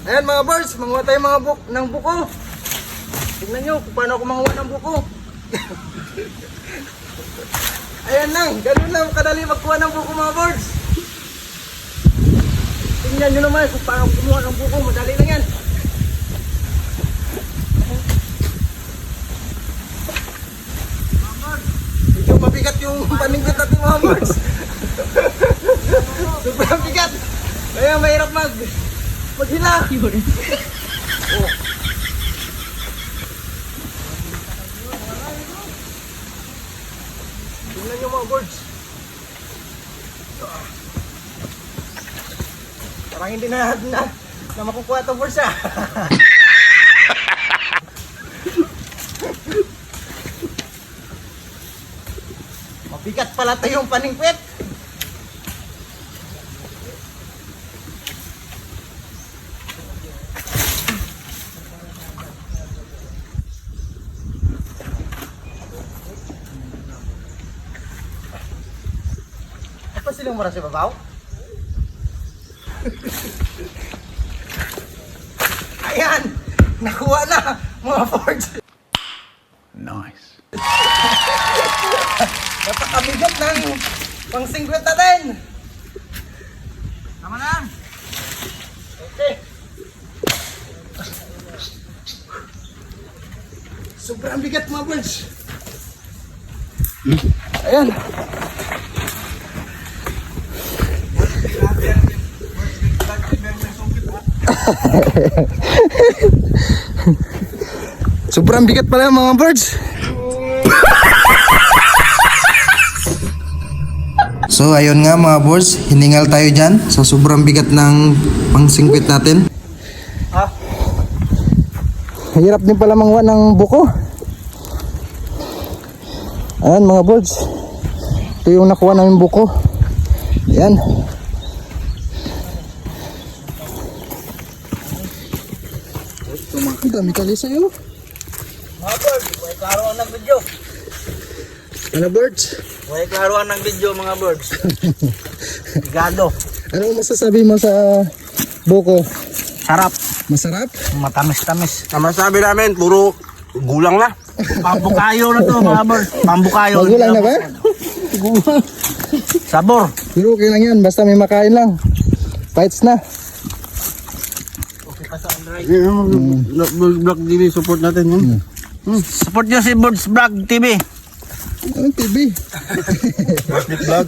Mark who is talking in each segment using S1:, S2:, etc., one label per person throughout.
S1: Ayan mga birds, manguha tayo ng buko. Tingnan nyo kung paano ako manguha ng buko. Ayan lang, ganun lang kadali magkuha ng buko mga birds. Tingnan nyo naman kung paano kumuha ng buko, madali lang yan. Medyo mabigat yung paningkit natin mga birds. Sobrang bigat. Kaya mahirap maghila. Oh. Tingnan nyo mga birds. Parang hindi na makukuha itong birds ah. Mabigat pala ito yung paningkwit. Apa silang merasa babaw? Ayan! Nakuha na mga birds!
S2: Nice.
S1: Napakabigat ng pang-singkwit natin! Tama na! Okay. Sobrang bigat mga birds! Ayan! Sobrang bigat pala mga birds. So ayun nga mga birds, hiningal tayo dyan sa sobrang bigat ng pangsingkwit natin. Hirap din pala manguha ng buko. Ayan mga birds, ito yung nakuha namin buko. Ayan. Ang dami kali sa'yo.
S3: Mga birds, huwag klaruan ng video.
S1: Ano birds?
S3: Huwag klaruan ng video mga birds. Igado.
S1: Anong masasabi mo sa buko?
S3: Sarap.
S1: Masarap?
S3: Matamis-tamis.
S2: Ang masabi namin, puro gulang na.
S3: Pambukayo na to mga birds. Pambukayo.
S1: Magulang na ba?
S3: Sabor.
S1: Pero okay lang yan, basta may makain lang. Fights na.
S2: Black TV, support natin yun.
S3: Support nyo si Birds Vlog TV.
S1: Anong TV?
S2: Big vlog.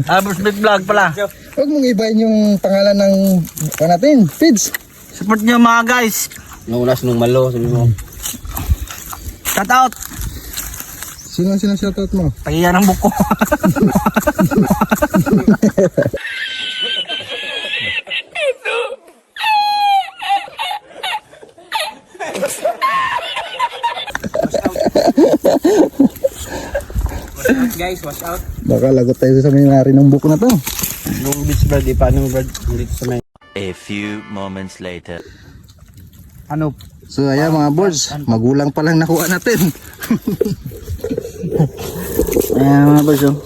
S3: Birds Big Vlog pala.
S1: Huwag mong ibahin yung pangalan ng natin, Fids.
S3: Support nyo mga guys.
S2: Naunas nung malo, sabi mo.
S3: Shout out.
S1: Sino shoutout mo?
S3: Tagiyan ng buko. Guys, watch out.
S1: Baka lagot tayo sa may-ari ng buko na to.
S2: Nung beach bird, di pa nung bird dito sa may.
S4: A few moments later.
S3: Ano?
S1: So ayan mga birds, magulang pa lang nakuha natin. Ayan mga birds oh.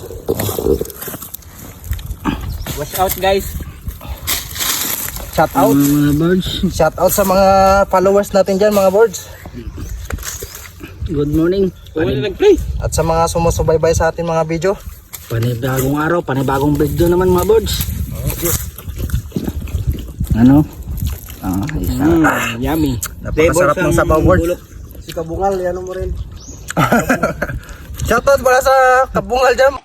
S3: Watch out guys.
S1: Shout out.
S3: Mga birds.
S1: Shout out sa mga followers natin dyan mga birds.
S3: Good morning. Nag-play.
S1: At sa mga sumusubaybay sa atin mga video.
S3: Panibagong araw, panibagong video naman mga birds. Ano? Yummy.
S1: Napakasarap ng sabaw birds.
S2: Si Kabungal, yan mo rin.
S1: Shout out pala sa Kabungal dyan.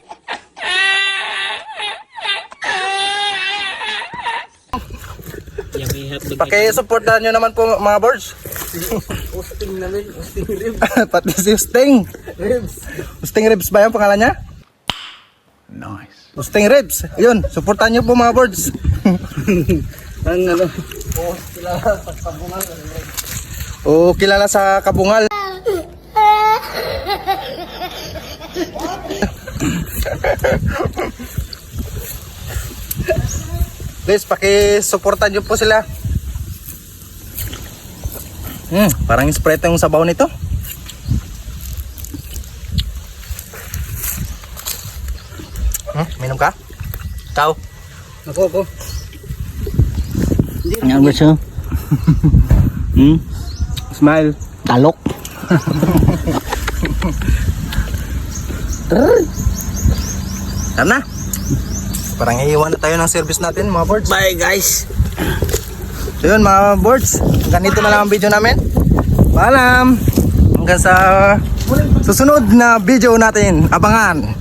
S3: Yummy hotdog.
S1: Paki-supportan nyo naman po mga birds.
S2: Usting namin, usting rib.
S1: Pati si Usting.
S2: Ribs.
S1: Usting Ribs ba yung pangalan niya?
S2: Nice.
S1: Usting Ribs. Ayun, supportan nyo po mga birds.
S3: Ang ano?
S1: O kilala sa Kabungal. Please, paki-supportan nyo po sila. Parang Sprite yung sabaw nito. Minom ka? Ikaw?
S3: Ako. Yan gusto.
S2: Smile.
S3: Talok. Tara na.
S1: Parang iiwan na tayo ng service natin mga boards.
S3: Bye guys.
S1: So yun mga boards, ganito na lang ang video namin. Paalam! Hanggang sa susunod na video natin. Abangan!